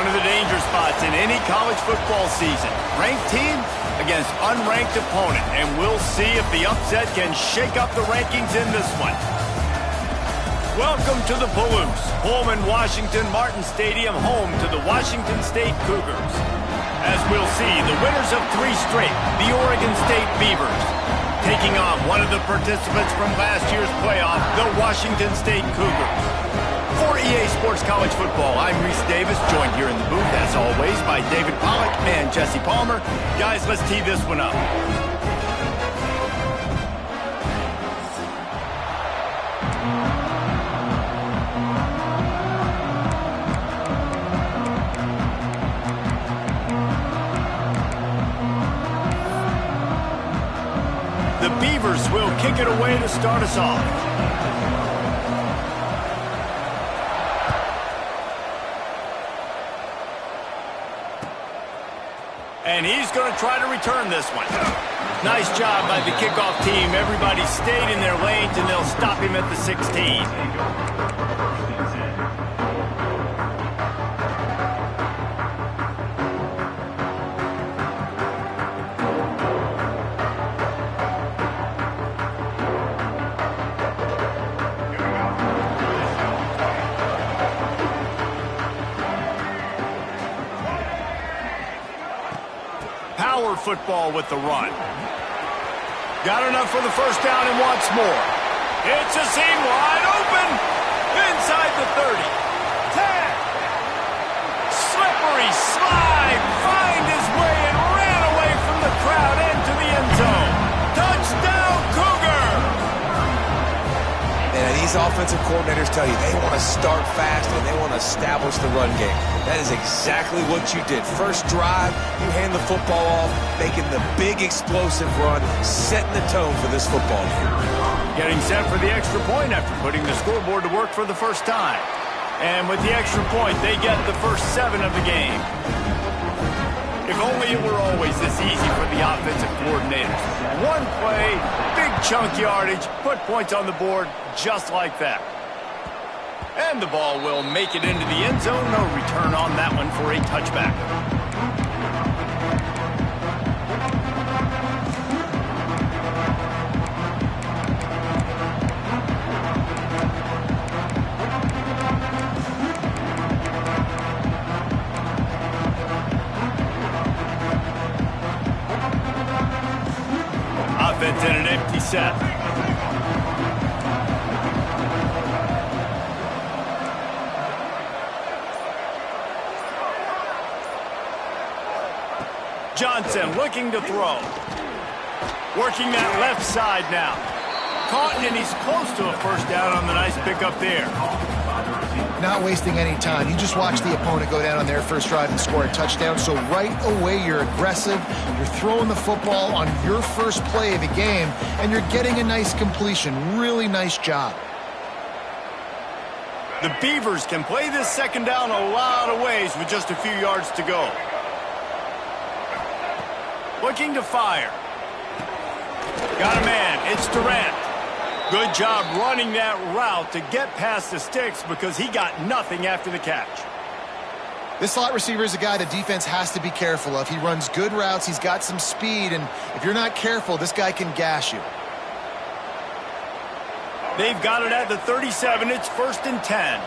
One of the danger spots in any college football season. Ranked team against unranked opponent. And we'll see if the upset can shake up the rankings in this one. Welcome to the Palouse, Pullman, Washington, Martin Stadium, home to the Washington State Cougars. As we'll see, the winners of 3 straight, the Oregon State Beavers, taking on one of the participants from last year's playoff, the Washington State Cougars. For EA Sports College Football, I'm Reese Davis, joined here in the booth, as always, by David Pollack and Jesse Palmer. Guys, let's tee this one up. The Beavers will kick it away to start us off. And he's going to try to return this one. Nice job by the kickoff team. Everybody stayed in their lanes, and they'll stop him at the 16. Power football with the run. Got enough for the first down and wants more. It's a seam wide open. Inside the 30. 10. Slippery slide. Find his way and ran away from the crowd into the end zone. Touchdown, Cougar! And these offensive coordinators tell you they want to start fast and they want to establish the run game. That is exactly what you did. First drive, you hand the football off, making the big explosive run, setting the tone for this football game. Getting set for the extra point after putting the scoreboard to work for the first time. And with the extra point, they get the first 7 of the game. If only it were always this easy for the offensive coordinators. One play, big chunk yardage, put points on the board just like that. And the ball will make it into the end zone. No return on that one for a touchback. Offense in an empty set. Johnson looking to throw. Working that left side now. Caught, and he's close to a first down on the nice pickup there. Not wasting any time. You just watch the opponent go down on their first drive and score a touchdown. So right away, you're aggressive. You're throwing the football on your first play of the game, and you're getting a nice completion. Really nice job. The Beavers can play this second down a lot of ways with just a few yards to go. Looking to fire. Got a man. It's Durant. Good job running that route to get past the sticks because he got nothing after the catch. This slot receiver is a guy the defense has to be careful of. He runs good routes. He's got some speed, and if you're not careful, this guy can gash you. They've got it at the 37. It's 1st and 10.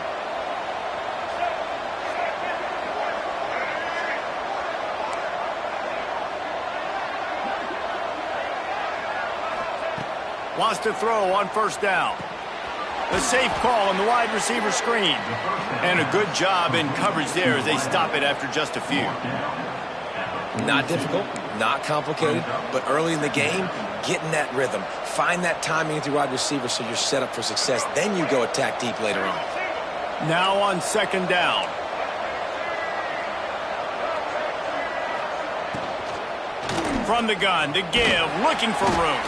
Wants to throw on first down. The safe call on the wide receiver screen. And a good job in coverage there as they stop it after just a few. Not difficult, not complicated, but early in the game, get in that rhythm. Find that timing at the wide receiver so you're set up for success. Then you go attack deep later on. Now on second down. From the gun, to give, looking for room.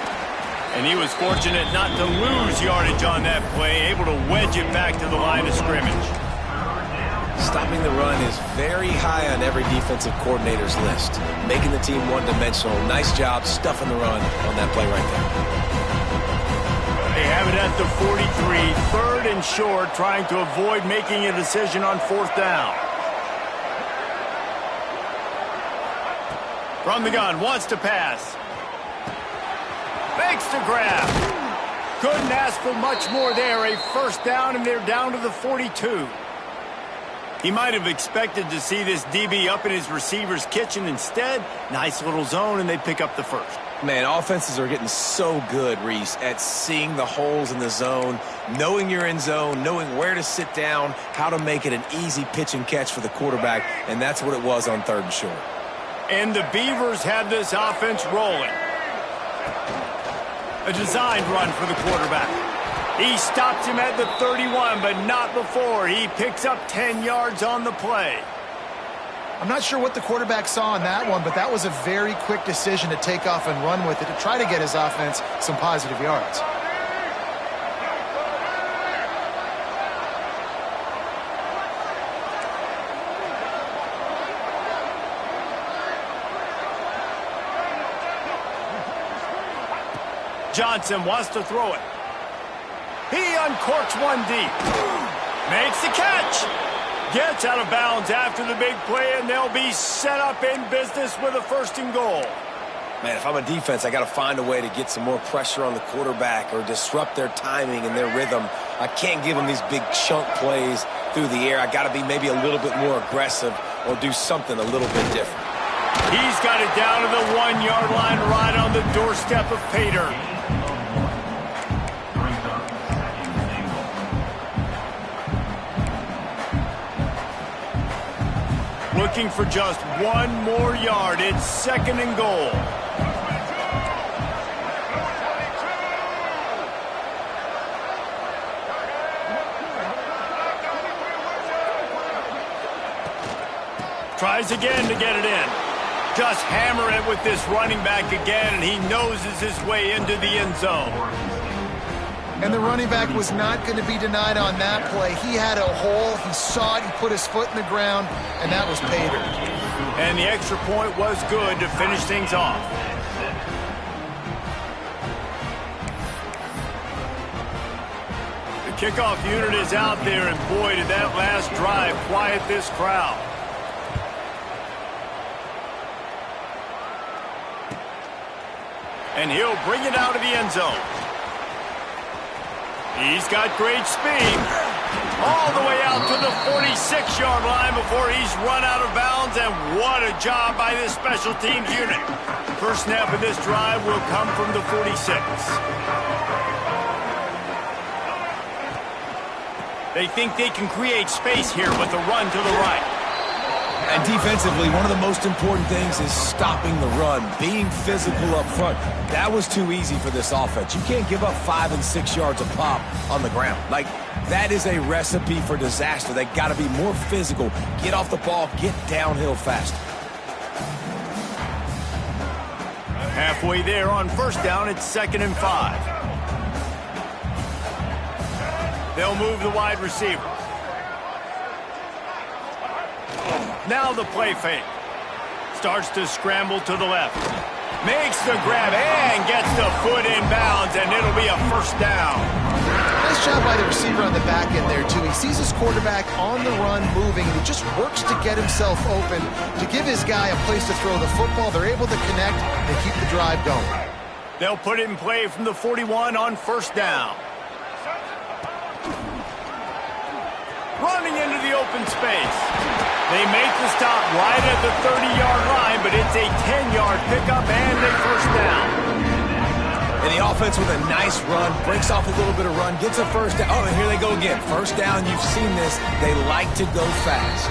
And he was fortunate not to lose yardage on that play, able to wedge it back to the line of scrimmage. Stopping the run is very high on every defensive coordinator's list. Making the team one-dimensional. Nice job stuffing the run on that play right there. They have it at the 43, 3rd and short, trying to avoid making a decision on 4th down. From the gun, wants to pass. Makes the grab. Couldn't ask for much more there. A first down, and they're down to the 42. He might have expected to see this DB up in his receiver's kitchen. Instead, nice little zone, and they pick up the first. Man, offenses are getting so good, Reese, at seeing the holes in the zone, knowing you're in zone, knowing where to sit down, how to make it an easy pitch and catch for the quarterback, and that's what it was on 3rd and short. And the Beavers have this offense rolling. A designed run for the quarterback. He stops him at the 31, but not before. He picks up 10 yards on the play. I'm not sure what the quarterback saw in that one, but that was a very quick decision to take off and run with it to try to get his offense some positive yards. Johnson wants to throw it. He uncorks one deep. Makes the catch. Gets out of bounds after the big play, and they'll be set up in business with a 1st and goal. Man, if I'm a defense, I got to find a way to get some more pressure on the quarterback or disrupt their timing and their rhythm. I can't give them these big chunk plays through the air. I got to be maybe a little bit more aggressive or do something a little bit different. He's got it down to the 1-yard line right on the doorstep of Pater. Looking for just 1 more yard. It's 2nd and goal. Tries again to get it in. Just hammer it with this running back again, and he noses his way into the end zone. And the running back was not going to be denied on that play. He had a hole. He saw it. He put his foot in the ground, and that was Pater. And the extra point was good to finish things off. The kickoff unit is out there, and boy, did that last drive quiet this crowd. And he'll bring it out of the end zone. He's got great speed. All the way out to the 46-yard line before he's run out of bounds, and what a job by this special teams unit. First snap of this drive will come from the 46. They think they can create space here with the run to the right. And defensively, one of the most important things is stopping the run, being physical up front. That was too easy for this offense. You can't give up 5 and 6 yards a pop on the ground. Like, that is a recipe for disaster. They got to be more physical, get off the ball, get downhill fast. Halfway there on first down, it's 2nd and 5. They'll move the wide receiver. Now the play fake. Starts to scramble to the left. Makes the grab and gets the foot in bounds, and it'll be a first down. Nice job by the receiver on the back end there, too. He sees his quarterback on the run moving, and he just works to get himself open to give his guy a place to throw the football. They're able to connect and keep the drive going. They'll put it in play from the 41 on first down. Running into the open space. They make the stop right at the 30-yard line, but it's a 10-yard pickup and a first down. And the offense with a nice run, breaks off a little bit of run, gets a first down. Oh, and here they go again. First down, you've seen this. They like to go fast.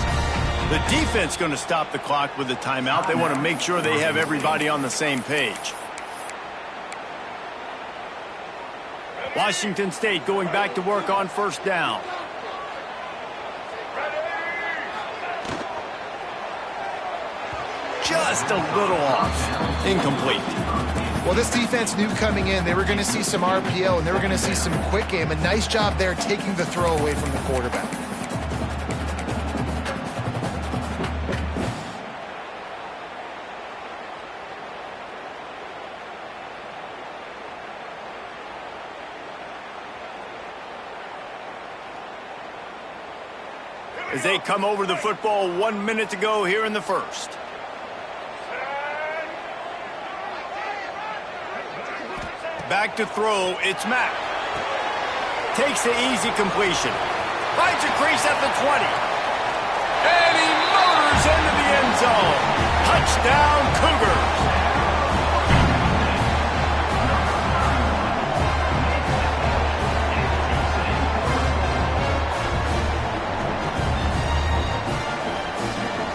The defense going to stop the clock with a timeout. They want to make sure they have everybody on the same page. Washington State going back to work on first down. Just a little off. Incomplete. Well, this defense knew coming in they were going to see some RPO and they were going to see some quick game. A nice job there taking the throw away from the quarterback. As they come over the football, 1 minute to go here in the first. Back to throw, it's Mack. Takes the easy completion. Finds a crease at the 20. And he motors into the end zone. Touchdown, Cougars.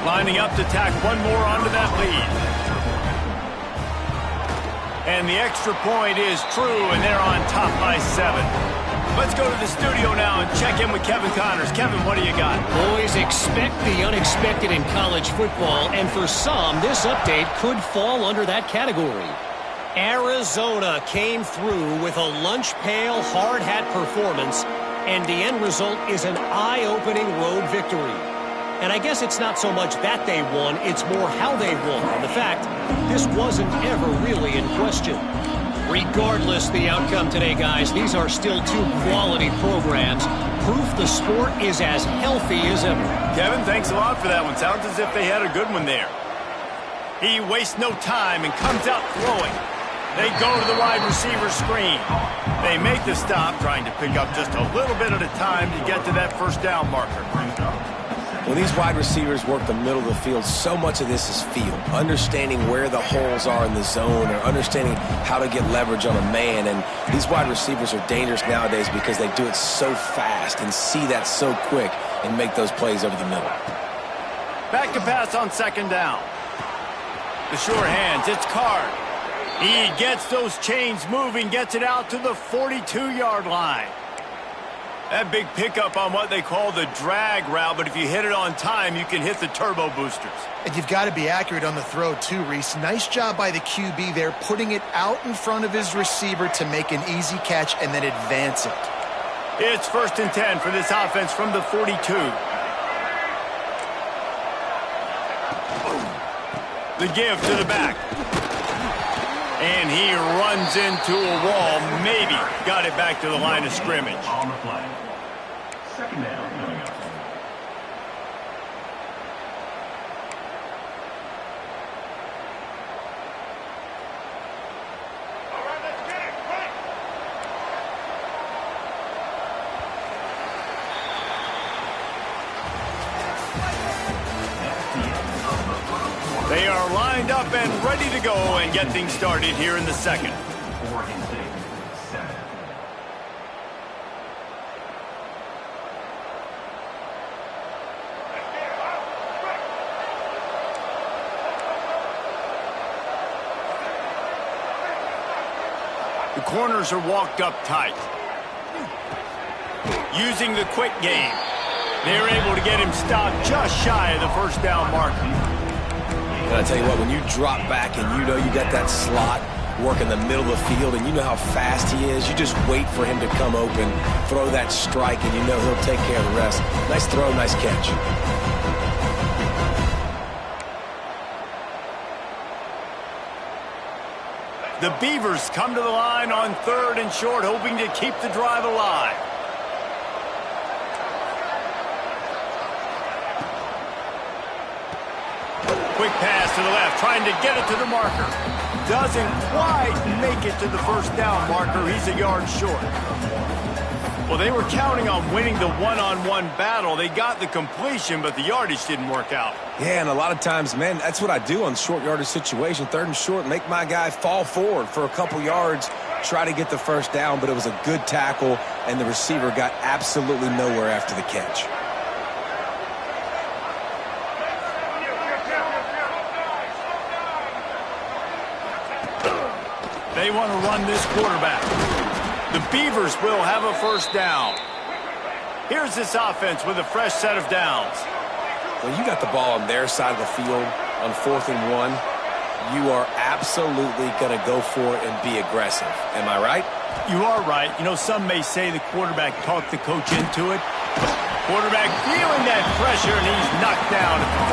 Lining up to tack one more onto that lead. And the extra point is true, and they're on top by 7. Let's go to the studio now and check in with Kevin Connors. Kevin, what do you got? Boys, expect the unexpected in college football, and for some, this update could fall under that category. Arizona came through with a lunch pail hard hat performance, and the end result is an eye-opening road victory. And I guess it's not so much that they won, it's more how they won. And the fact, this wasn't ever really in question. Regardless the outcome today, guys, these are still two quality programs. Proof the sport is as healthy as ever. Kevin, thanks a lot for that one. Sounds as if they had a good one there. He wastes no time and comes out throwing. They go to the wide receiver screen. They make the stop, trying to pick up just a little bit at a time to get to that first down marker. When these wide receivers work the middle of the field, so much of this is feel. Understanding where the holes are in the zone or understanding how to get leverage on a man. And these wide receivers are dangerous nowadays because they do it so fast and see that so quick and make those plays over the middle. Back to pass on second down. The sure hands, it's Card. He gets those chains moving, gets it out to the 42-yard line. That big pickup on what they call the drag route, but if you hit it on time, you can hit the turbo boosters. And you've got to be accurate on the throw, too, Reese. Nice job by the QB there, putting it out in front of his receiver to make an easy catch and then advance it. It's 1st and 10 for this offense from the 42. The give to the back. And he runs into a wall. Maybe got it back to the line of scrimmage. On the play. Second down. All right, let's get it. Quick. They are lined up and ready to go and get things started here in the second. Oregon State, 7. The corners are walked up tight. Using the quick game, they're able to get him stopped just shy of the first down marker. And I tell you what, when you drop back and you know you got that slot work in the middle of the field and you know how fast he is, you just wait for him to come open, throw that strike, and you know he'll take care of the rest. Nice throw, nice catch. The Beavers come to the line on 3rd and short, hoping to keep the drive alive. Quick pass to the left, trying to get it to the marker. Doesn't quite make it to the first down marker. He's a yard short. Well, they were counting on winning the one-on-one battle. They got the completion, but the yardage didn't work out. Yeah, and a lot of times, man, that's what I do on short yardage situation. 3rd and short, make my guy fall forward for a couple yards, try to get the first down, but it was a good tackle, and the receiver got absolutely nowhere after the catch. They want to run this quarterback. The Beavers will have a first down. Here's this offense with a fresh set of downs. When you got the ball on their side of the field on 4th and 1, you are absolutely going to go for it and be aggressive. Am I right? You are right. You know, some may say the quarterback talked the coach into it. Quarterback feeling that pressure, and he's knocked down at the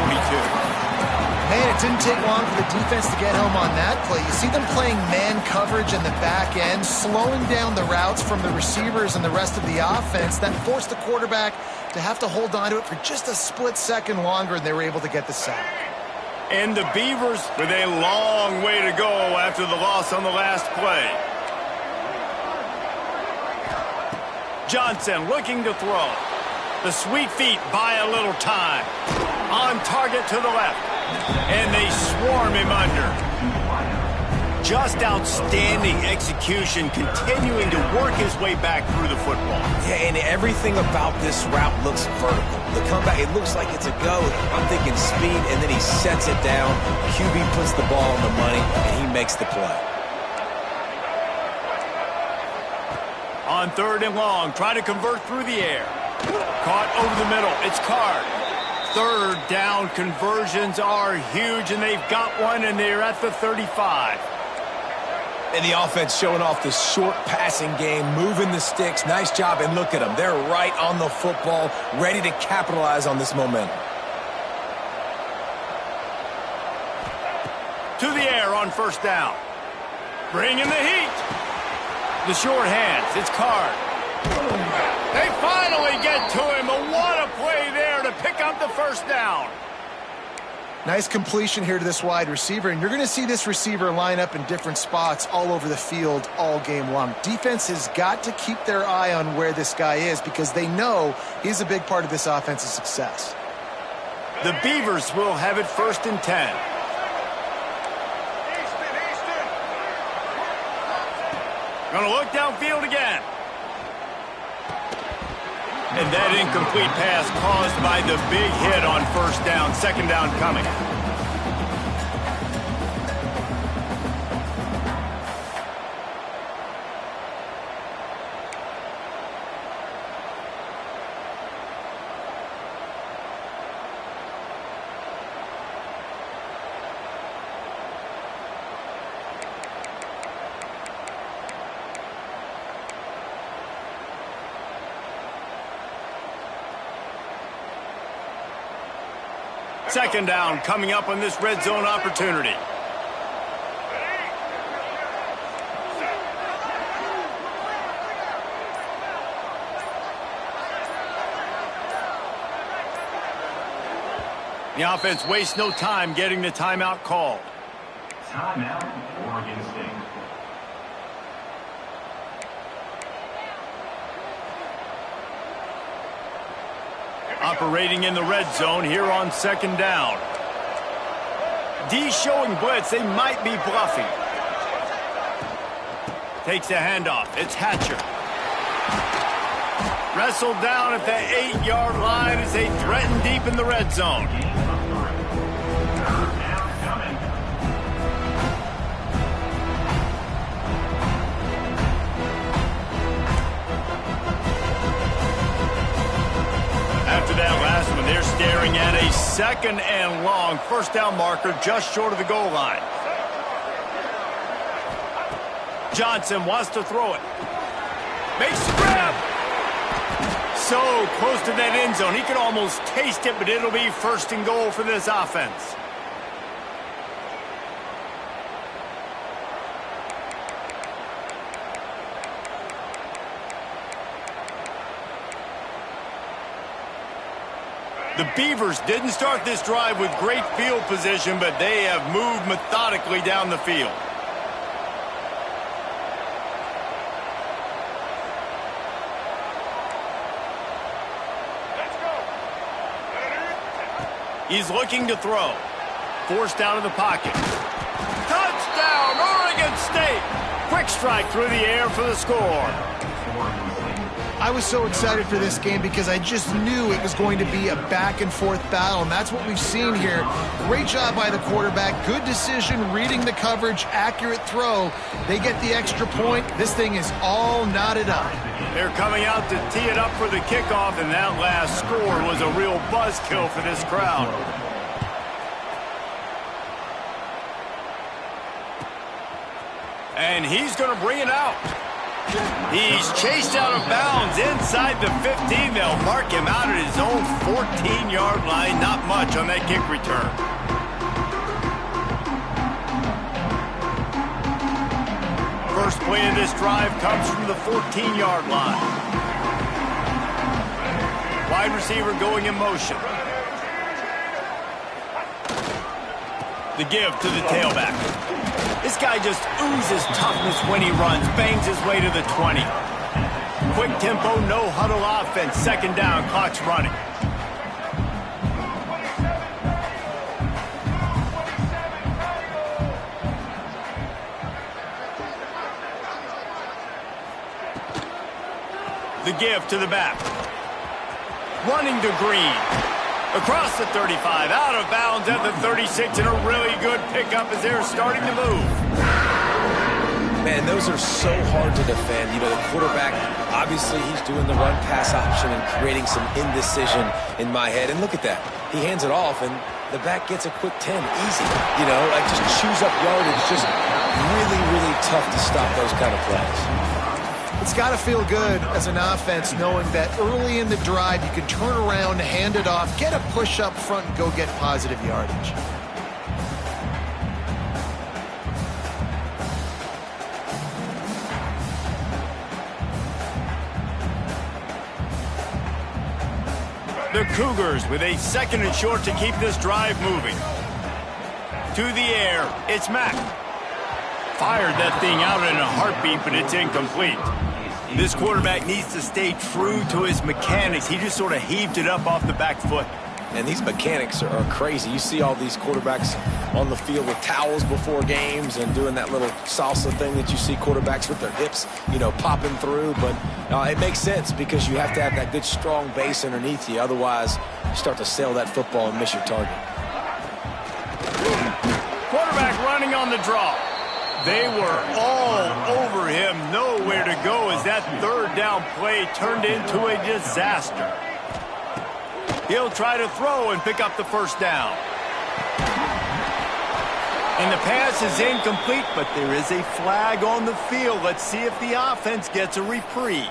42. Man, it didn't take long for the defense to get home on that play. You see them playing man coverage in the back end, slowing down the routes from the receivers and the rest of the offense. That forced the quarterback to have to hold on to it for just a split second longer, and they were able to get the sack. And the Beavers with a long way to go after the loss on the last play. Johnson looking to throw. The sweet feet buy a little time. On target to the left. And they swarm him under. Just outstanding execution, continuing to work his way back through the football. Yeah, and everything about this route looks vertical. The comeback, it looks like it's a go. I'm thinking speed, and then he sets it down. QB puts the ball on the money, and he makes the play. On 3rd and long, trying to convert through the air. Caught over the middle. It's Card. 3rd down conversions are huge, and they've got one, and they're at the 35. And the offense showing off the short passing game, moving the sticks. Nice job, and look at them. They're right on the football, ready to capitalize on this momentum. To the air on 1st down. Bringing the heat. The short hands. It's Card. They finally get to him. But what a play there to pick up the 1st down. Nice completion here to this wide receiver, and you're going to see this receiver line up in different spots all over the field all game long. Defense has got to keep their eye on where this guy is because they know he's a big part of this offense's success. The Beavers will have it 1st and 10. Going to look downfield again. And that incomplete pass caused by the big hit on 1st down. 2nd down coming. Second down coming up on this red zone opportunity. The offense wastes no time getting the timeout called. Timeout, Oregon State. Operating in the red zone here on 2nd down. D showing blitz. They might be bluffing. Takes the handoff. It's Hatcher. Wrestled down at the 8-yard line as they threaten deep in the red zone. After that last one, they're staring at a 2nd and long. 1st down marker just short of the goal line. Johnson wants to throw it. Makes the grab. So close to that end zone. He could almost taste it, but it'll be 1st and goal for this offense. The Beavers didn't start this drive with great field position, but they have moved methodically down the field. He's looking to throw. Forced out of the pocket. Touchdown, Oregon State! Quick strike through the air for the score. I was so excited for this game because I just knew it was going to be a back-and-forth battle, and that's what we've seen here. Great job by the quarterback. Good decision, reading the coverage, accurate throw. They get the extra point. This thing is all knotted up. They're coming out to tee it up for the kickoff, and that last score was a real buzzkill for this crowd. And he's going to bring it out. He's chased out of bounds inside the 15. They'll mark him out at his own 14-yard line. Not much on that kick return. First play of this drive comes from the 14-yard line. Wide receiver going in motion. The give to the tailback. This guy just oozes toughness when he runs. Bangs his way to the 20. quick tempo, no huddle offense. Second down, clock's running. The give to the back. Running to Green. Across the 35, out of bounds at the 36, and a really good pickup as they're starting to move. Man, those are so hard to defend. You know, the quarterback, obviously he's doing the run-pass option and creating some indecision in my head. And look at that. He hands it off, and the back gets a quick 10. Easy. You know, like just chews up yardage. Just really, really tough to stop those kind of plays. It's got to feel good as an offense knowing that early in the drive you can turn around, hand it off, get a push up front, and go get positive yardage. The Cougars with a 2nd and short to keep this drive moving. To the air, it's Mack. Fired that thing out in a heartbeat, but it's incomplete. This quarterback needs to stay true to his mechanics. He just sort of heaved it up off the back foot. And these mechanics are crazy. You see all these quarterbacks on the field with towels before games and doing that little salsa thing that you see quarterbacks with their hips, you know, popping through. But it makes sense because you have to have that good, strong base underneath you. Otherwise, you start to sail that football and miss your target. Quarterback running on the draw. They were all over him, nowhere to go as that 3rd down play turned into a disaster. He'll try to throw and pick up the 1st down. And the pass is incomplete, but there is a flag on the field. Let's see if the offense gets a reprieve.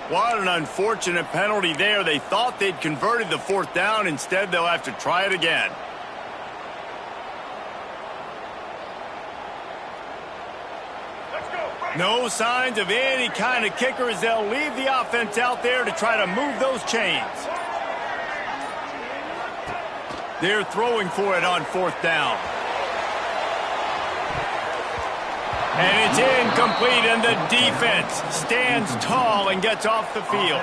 What an unfortunate penalty there. They thought they'd converted the 4th down. Instead, they'll have to try it again. No signs of any kind of kicker as they'll leave the offense out there to try to move those chains. They're throwing for it on 4th down. And it's incomplete, and the defense stands tall and gets off the field.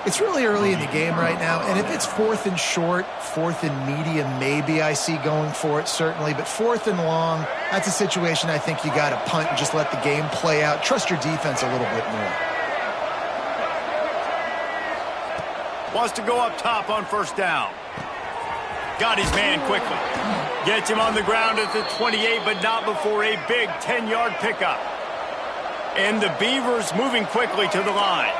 It's really early in the game right now, and if it's 4th and short, 4th and medium, maybe I see going for it, certainly. But 4th and long, that's a situation I think you got to punt and just let the game play out. Trust your defense a little bit more. Wants to go up top on 1st down. Got his man quickly. Gets him on the ground at the 28, but not before a big 10-yard pickup. And the Beavers moving quickly to the line.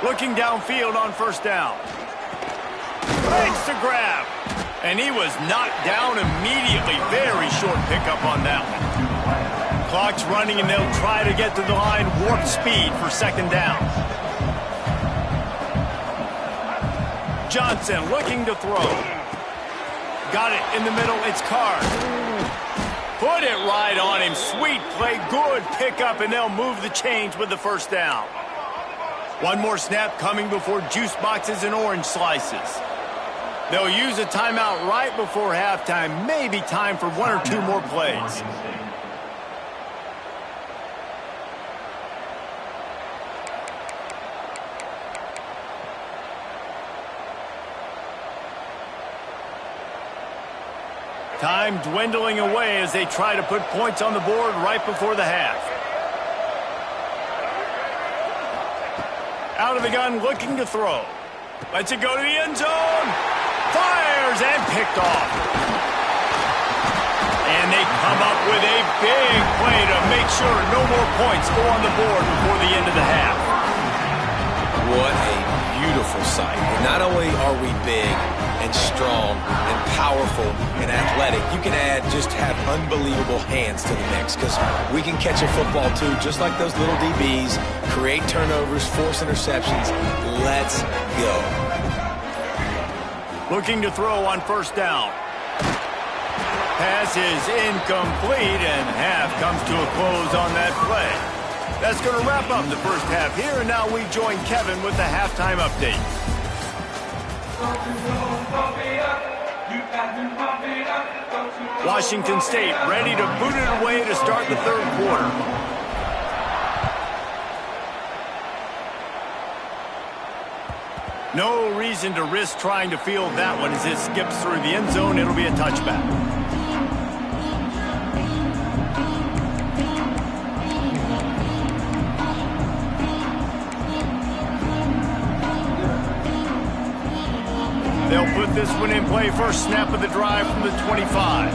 Looking downfield on 1st down. Makes the grab. And he was knocked down immediately. Very short pickup on that one. Clock's running, and they'll try to get to the line. Warp speed for 2nd down. Johnson looking to throw. Got it in the middle. It's Carr. Put it right on him. Sweet play. Good pickup, and they'll move the chains with the 1st down. One more snap coming before juice boxes and orange slices. They'll use a timeout right before halftime. Maybe time for 1 or 2 more plays. Time dwindling away as they try to put points on the board right before the half. Out of the gun, looking to throw. Lets it go to the end zone. Fires and picked off. And they come up with a big play to make sure no more points go on the board before the end of the half. What a beautiful sight. And not only are we big and strong and powerful and athletic, you can have unbelievable hands to the mix because we can catch a football too, just like those little DBs, create turnovers, force interceptions. Let's go. Looking to throw on 1st down. Pass is incomplete, and half comes to a close on that play. That's going to wrap up the 1st half here, and now we join Kevin with the halftime update. Washington State ready to boot it away to start the 3rd quarter. No reason to risk trying to field that one as it skips through the end zone. It'll be a touchback. They'll put this one in play. First snap of the drive from the 25.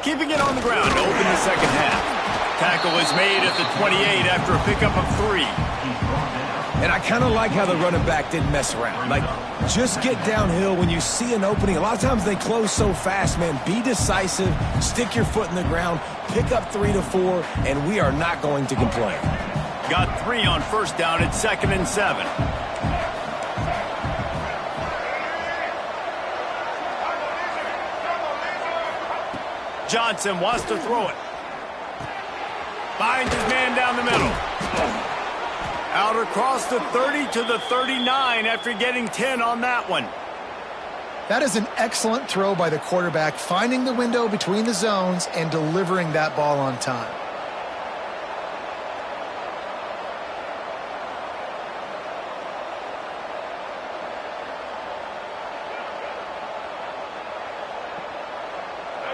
Keeping it on the ground to open the second half. Tackle is made at the 28 after a pickup of 3. And I kind of like how the running back didn't mess around. Like, just get downhill when you see an opening. A lot of times they close so fast, man. Be decisive, stick your foot in the ground, pick up 3 to 4, and we are not going to complain. Got 3 on first down at 2nd and 7. Johnson wants to throw it. Finds his man down the middle. Out across the 30 to the 39 after getting 10 on that one. That is an excellent throw by the quarterback, finding the window between the zones and delivering that ball on time.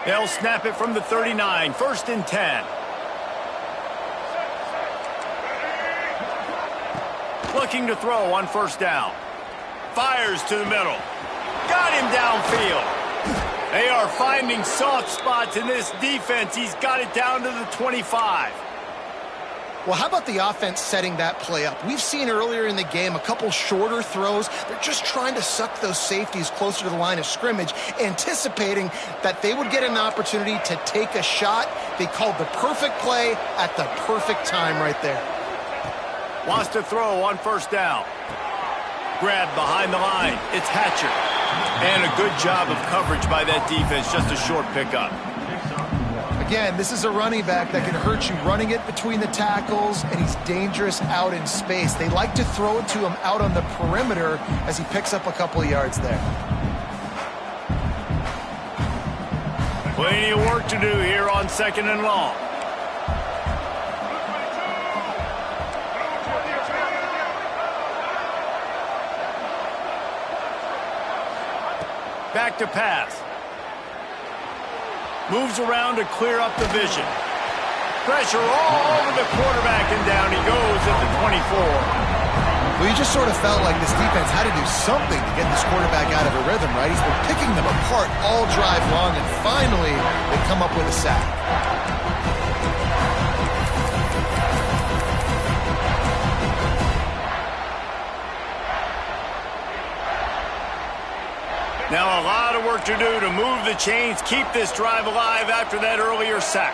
They'll snap it from the 39, 1st and 10. Looking to throw on first down. Fires to the middle. Got him downfield. They are finding soft spots in this defense. He's got it down to the 25. Well, how about the offense setting that play up? We've seen earlier in the game a couple shorter throws. They're just trying to suck those safeties closer to the line of scrimmage, anticipating that they would get an opportunity to take a shot. They called the perfect play at the perfect time right there. Wants to throw on first down. Grabbed behind the line. It's Hatcher. And a good job of coverage by that defense. Just a short pickup. Again, this is a running back that can hurt you running it between the tackles, and he's dangerous out in space. They like to throw it to him out on the perimeter as he picks up a couple of yards there. Plenty of work to do here on 2nd and long. Back to pass. Moves around to clear up the vision. Pressure all over the quarterback, and down he goes at the 24. Well, you just sort of felt like this defense had to do something to get this quarterback out of a rhythm, right? He's been picking them apart all drive long, and finally they come up with a sack. Now a lot of work to do to move the chains, keep this drive alive after that earlier sack.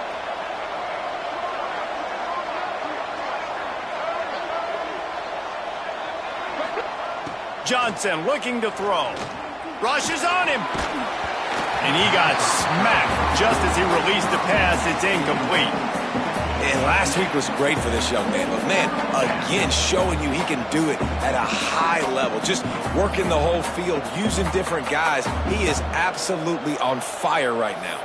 Johnson looking to throw. Rushes on him. And he got smacked just as he released the pass. It's incomplete. And last week was great for this young man. But, man, again, showing you he can do it at a high level. Just working the whole field, using different guys. He is absolutely on fire right now.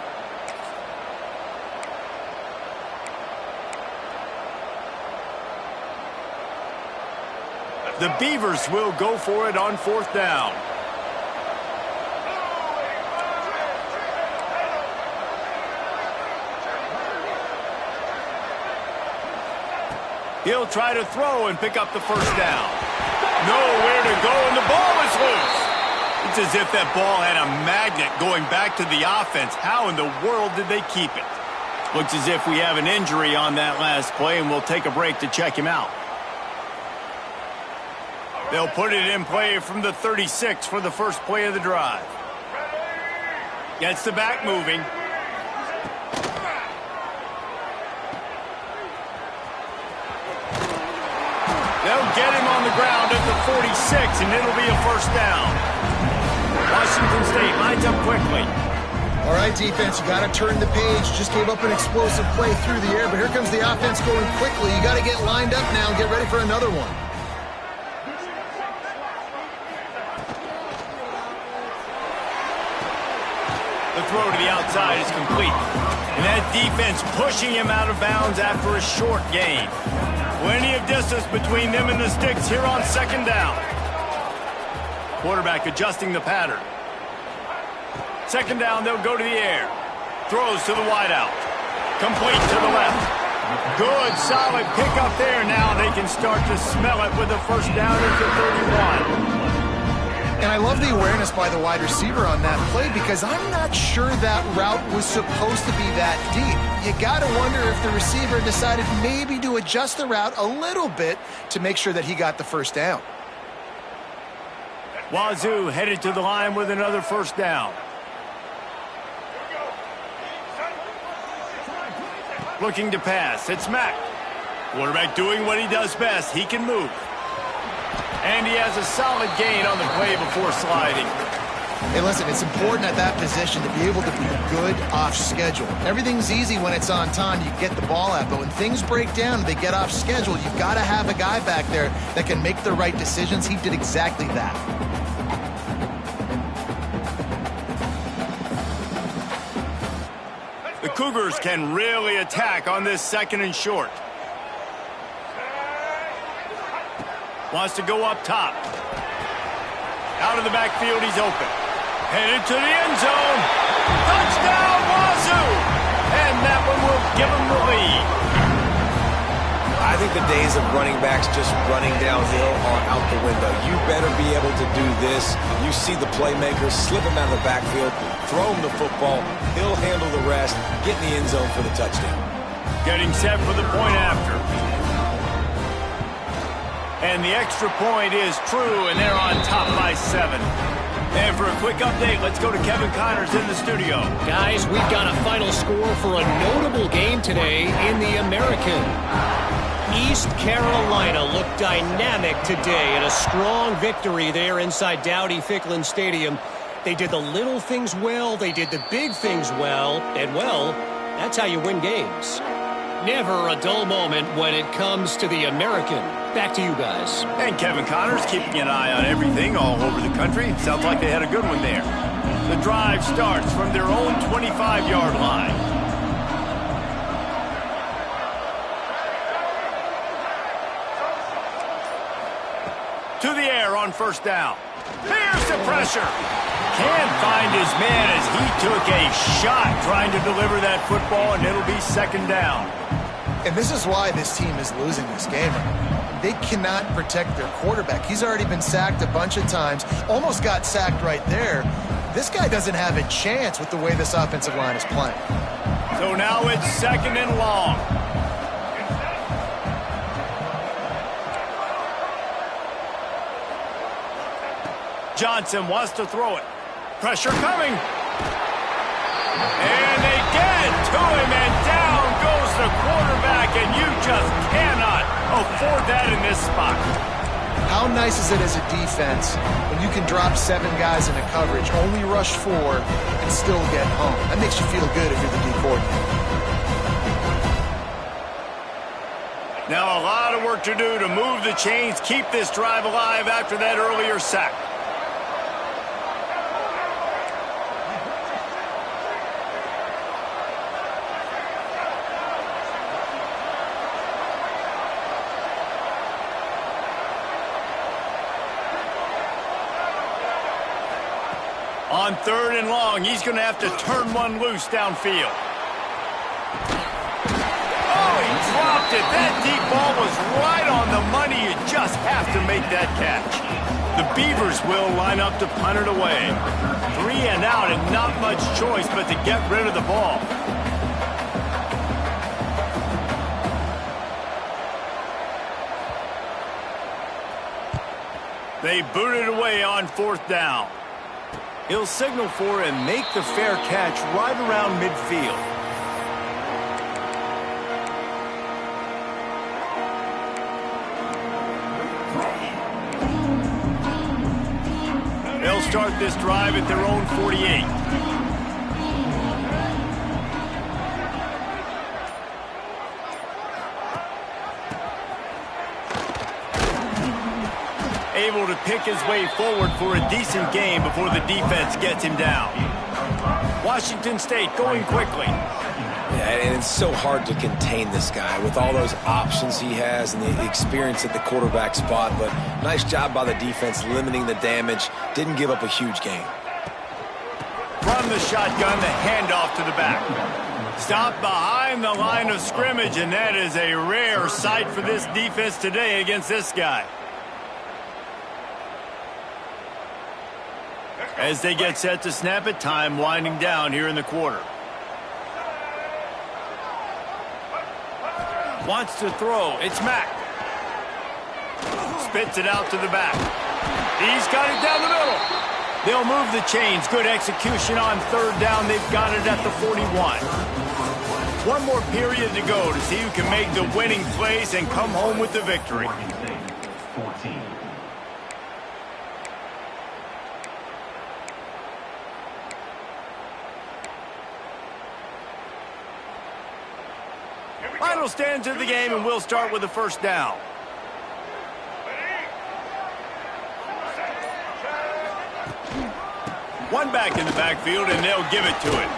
The Beavers will go for it on 4th down. He'll try to throw and pick up the first down. Nowhere to go, and the ball is loose. It's as if that ball had a magnet going back to the offense. How in the world did they keep it? Looks as if we have an injury on that last play, and we'll take a break to check him out. They'll put it in play from the 36 for the first play of the drive. Gets the back moving. They'll get him on the ground at the 46, and it'll be a first down. Washington State lines up quickly. All right, defense, you got to turn the page. Just gave up an explosive play through the air, but here comes the offense going quickly. You got to get lined up now and get ready for another one. The throw to the outside is complete. And that defense pushing him out of bounds after a short gain. Plenty of distance between them and the sticks here on second down. Quarterback adjusting the pattern. Second down, they'll go to the air. Throws to the wideout. Complete to the left. Good, solid pickup there. Now they can start to smell it with a first down at the 31. And I love the awareness by the wide receiver on that play because I'm not sure that route was supposed to be that deep. You got to wonder if the receiver decided maybe to adjust the route a little bit to make sure that he got the first down. Wazzu headed to the line with another first down. Looking to pass. It's Mack. Quarterback doing what he does best. He can move. And he has a solid gain on the play before sliding. Hey, listen, it's important at that position to be able to be good off schedule. Everything's easy when it's on time. You get the ball out. But when things break down and they get off schedule, you've got to have a guy back there that can make the right decisions. He did exactly that. The Cougars can really attack on this second and short. Wants to go up top. Out of the backfield, he's open. Headed to the end zone. Touchdown, Wazzu! And that one will give him the lead. I think the days of running backs just running downhill are out the window. You better be able to do this. You see the playmaker, slip him out of the backfield, throw him the football. He'll handle the rest, get in the end zone for the touchdown. Getting set for the point after. And the extra point is true, and they're on top by 7. And for a quick update, let's go to Kevin Connors in the studio. Guys, we've got a final score for a notable game today in the American. East Carolina looked dynamic today in a strong victory there inside Dowdy-Ficklin Stadium. They did the little things well, they did the big things well, and well, that's how you win games. Never a dull moment when it comes to the American. Back to you guys. And Kevin Connors keeping an eye on everything all over the country. Sounds like they had a good one there. The drive starts from their own 25-yard line. To the air on first down. Here's the pressure. Can't find his man as he took a shot trying to deliver that football, and it'll be second down. And this is why this team is losing this game. They cannot protect their quarterback. He's already been sacked a bunch of times, almost got sacked right there. This guy doesn't have a chance with the way this offensive line is playing. So now it's second and long. Johnson wants to throw it. Pressure coming. And they get to him, and down goes the quarterback, and you just cannot afford that in this spot. How nice is it as a defense when you can drop 7 guys into coverage, only rush 4, and still get home? That makes you feel good if you're the D coordinator. Now a lot of work to do to move the chains, keep this drive alive after that earlier sack. On third and long, he's going to have to turn one loose downfield. Oh, he dropped it. That deep ball was right on the money. You just have to make that catch. The Beavers will line up to punt it away. 3 and out and not much choice but to get rid of the ball. They boot it away on fourth down. He'll signal for and make the fair catch right around midfield. They'll start this drive at their own 48. Able to pick his way forward for a decent game before the defense gets him down. Washington State going quickly. Yeah, and it's so hard to contain this guy with all those options he has and the experience at the quarterback spot. But nice job by the defense limiting the damage. Didn't give up a huge gain. From the shotgun, the handoff to the back. Stop behind the line of scrimmage, and that is a rare sight for this defense today against this guy. As they get set to snap it, time winding down here in the quarter. Wants to throw. It's Mack. Spits it out to the back. He's got it down the middle. They'll move the chains. Good execution on third down. They've got it at the 41. One more period to go to see who can make the winning plays and come home with the victory. Oregon State, 14. Final stands of the game, and we'll start with the first down. One back in the backfield, and they'll give it to it.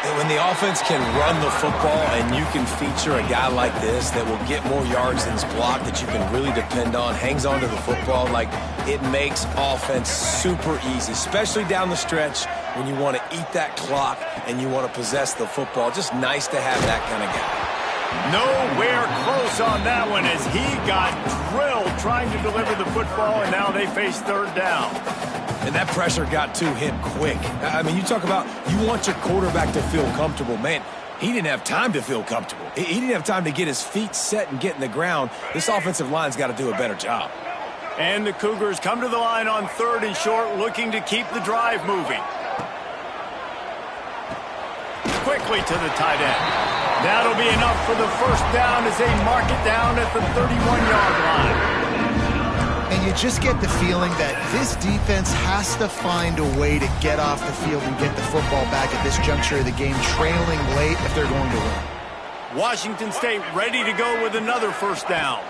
And when the offense can run the football and you can feature a guy like this that will get more yards than his block that you can really depend on, hangs on to the football, like it makes offense super easy, especially down the stretch when you want to eat that clock and you want to possess the football. Just nice to have that kind of guy. Nowhere close on that one as he got drilled trying to deliver the football, and now they face third down. And that pressure got to him quick. I mean, you talk about you want your quarterback to feel comfortable. Man, he didn't have time to feel comfortable. He didn't have time to get his feet set and get in the ground. This offensive line's got to do a better job. And the Cougars come to the line on third and short, looking to keep the drive moving. Quickly to the tight end. That'll be enough for the first down as they mark it down at the 31-yard line. And you just get the feeling that this defense has to find a way to get off the field and get the football back at this juncture of the game, trailing late if they're going to win. Washington State ready to go with another first down.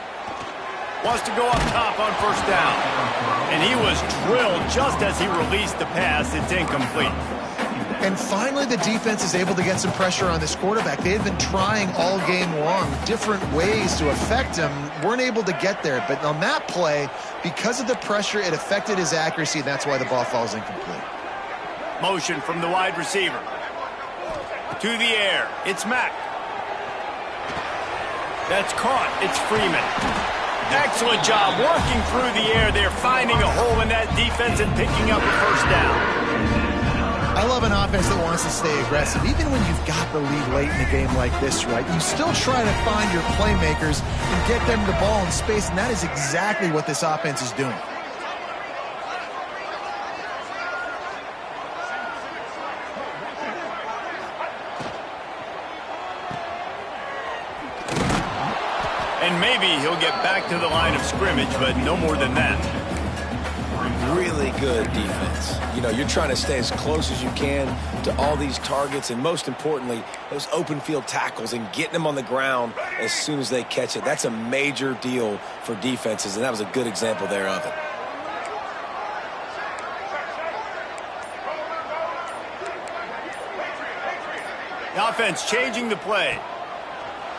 Wants to go up top on first down. And he was drilled just as he released the pass. It's incomplete. And finally, the defense is able to get some pressure on this quarterback. They had been trying all game long different ways to affect him, weren't able to get there. But on that play, because of the pressure, it affected his accuracy, and that's why the ball falls incomplete. Motion from the wide receiver. To the air. It's Mack. That's caught. It's Freeman. Excellent job working through the air. They're finding a hole in that defense and picking up a first down. I love an offense that wants to stay aggressive. Even when you've got the lead late in a game like this, right, you still try to find your playmakers and get them the ball in space, and that is exactly what this offense is doing. And maybe he'll get back to the line of scrimmage, but no more than that. Really good defense. You know, you're trying to stay as close as you can to all these targets, and most importantly, those open field tackles and getting them on the ground as soon as they catch it. That's a major deal for defenses, and that was a good example there of it. The offense changing the play.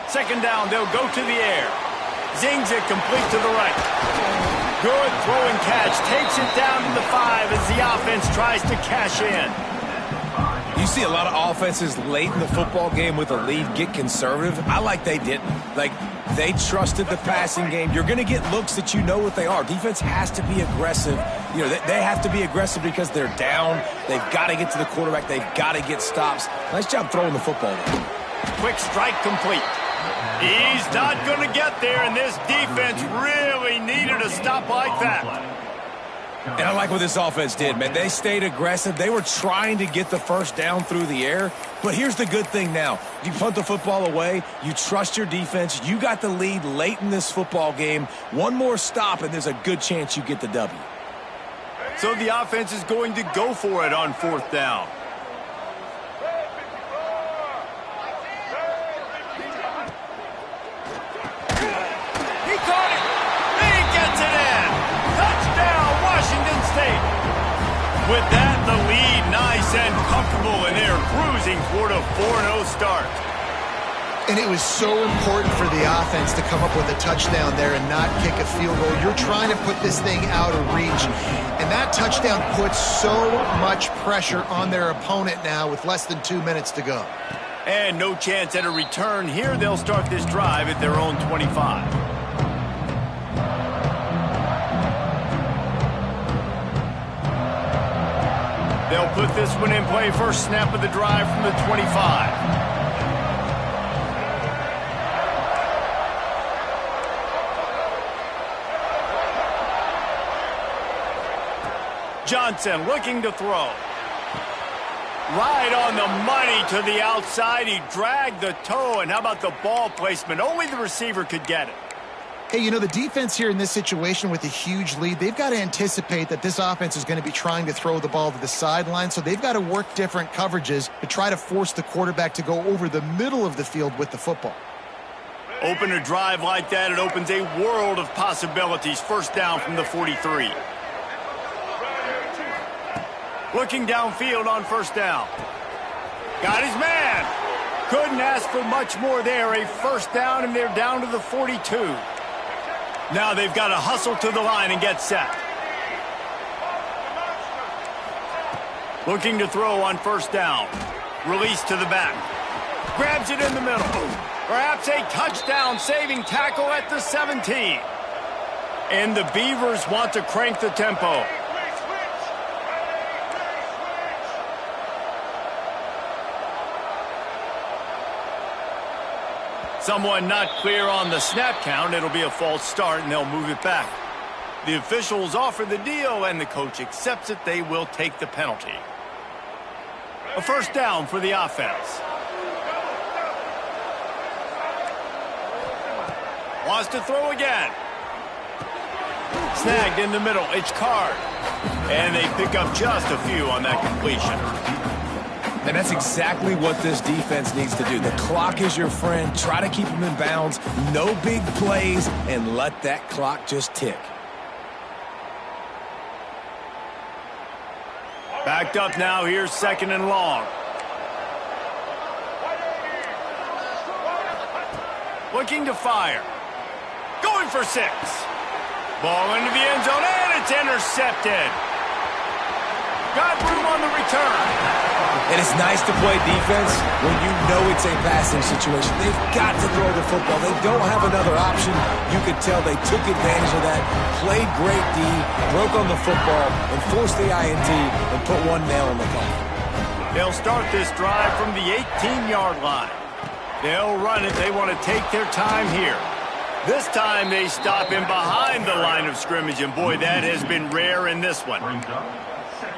Second down, they'll go to the air. Zings it complete to the right. Good throw and catch. Takes it down to the 5 as the offense tries to cash in. You see a lot of offenses late in the football game with a lead get conservative. I like they didn't. Like, they trusted the passing game. You're going to get looks that you know what they are. Defense has to be aggressive. You know, they have to be aggressive because they're down. They've got to get to the quarterback. They've got to get stops. Nice job throwing the football there. Quick strike complete. He's not going to get there, and this defense really needed a stop like that. And I like what this offense did, man. They stayed aggressive. They were trying to get the first down through the air. But here's the good thing now. You punt the football away. You trust your defense. You got the lead late in this football game. One more stop, and there's a good chance you get the W. So the offense is going to go for it on fourth down. With that, the lead nice and comfortable, and they're cruising toward a 4-0 start. And it was so important for the offense to come up with a touchdown there and not kick a field goal. You're trying to put this thing out of reach. And that touchdown puts so much pressure on their opponent now with less than 2 minutes to go. And no chance at a return here. They'll start this drive at their own 25. They'll put this one in play. First snap of the drive from the 25. Johnson looking to throw. Right on the money to the outside. He dragged the toe. And how about the ball placement? Only the receiver could get it. Hey, you know, the defense here in this situation with a huge lead, they've got to anticipate that this offense is going to be trying to throw the ball to the sideline, so they've got to work different coverages to try to force the quarterback to go over the middle of the field with the football. Open a drive like that, it opens a world of possibilities. First down from the 43. Looking downfield on first down. Got his man. Couldn't ask for much more there. A first down, and they're down to the 42. Now they've got to hustle to the line and get set. Looking to throw on first down. Release to the back. Grabs it in the middle. Perhaps a touchdown-saving tackle at the 17. And the Beavers want to crank the tempo. Someone not clear on the snap count. It'll be a false start, and they'll move it back. The officials offer the deal, and the coach accepts it. They will take the penalty. A first down for the offense. Wants to throw again. Snagged in the middle. It's Card. And they pick up just a few on that completion. And that's exactly what this defense needs to do. The clock is your friend. Try to keep them in bounds. No big plays, and let that clock just tick. Backed up now. Here's second and long. Looking to fire. Going for 6. Ball into the end zone, and it's intercepted. Got room on the return. And it's nice to play defense when you know it's a passing situation. They've got to throw the football. They don't have another option. You could tell they took advantage of that, played great D, broke on the football, and forced the INT and put one nail in the coffin. They'll start this drive from the 18-yard line. They'll run it. They want to take their time here. This time they stop him behind the line of scrimmage, and boy, that has been rare in this one.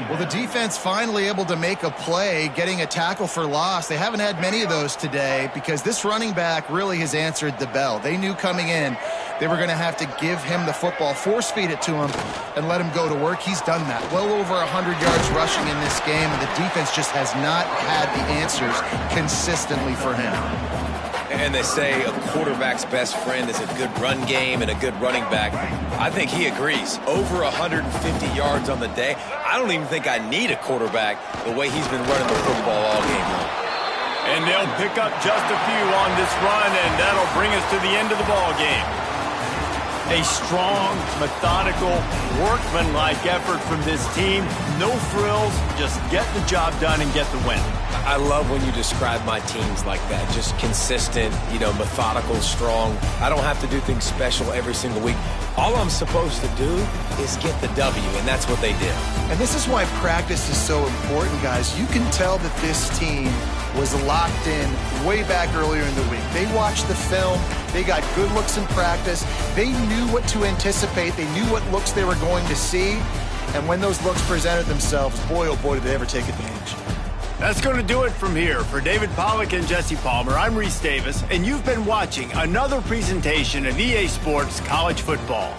Well, the defense finally able to make a play, getting a tackle for loss. They haven't had many of those today because this running back really has answered the bell. They knew coming in they were going to have to give him the football, force feed it to him, and let him go to work. He's done that. Well over 100 yards rushing in this game, and the defense just has not had the answers consistently for him. And they say a quarterback's best friend is a good run game and a good running back. I think he agrees. Over 150 yards on the day. I don't even think I need a quarterback the way he's been running the football all game long. And they'll pick up just a few on this run, and that'll bring us to the end of the ball game. A strong, methodical, workmanlike effort from this team. No frills, just get the job done and get the win. I love when you describe my teams like that. Just consistent, methodical, strong. I don't have to do things special every single week. All I'm supposed to do is get the W, and that's what they did. And this is why practice is so important, guys. You can tell that this team was locked in way back earlier in the week. They watched the film. They got good looks in practice. They knew what to anticipate. They knew what looks they were going to see. And when those looks presented themselves, boy, oh boy, did they ever take advantage. That's going to do it from here. For David Pollack and Jesse Palmer, I'm Reese Davis, and you've been watching another presentation of EA Sports College Football.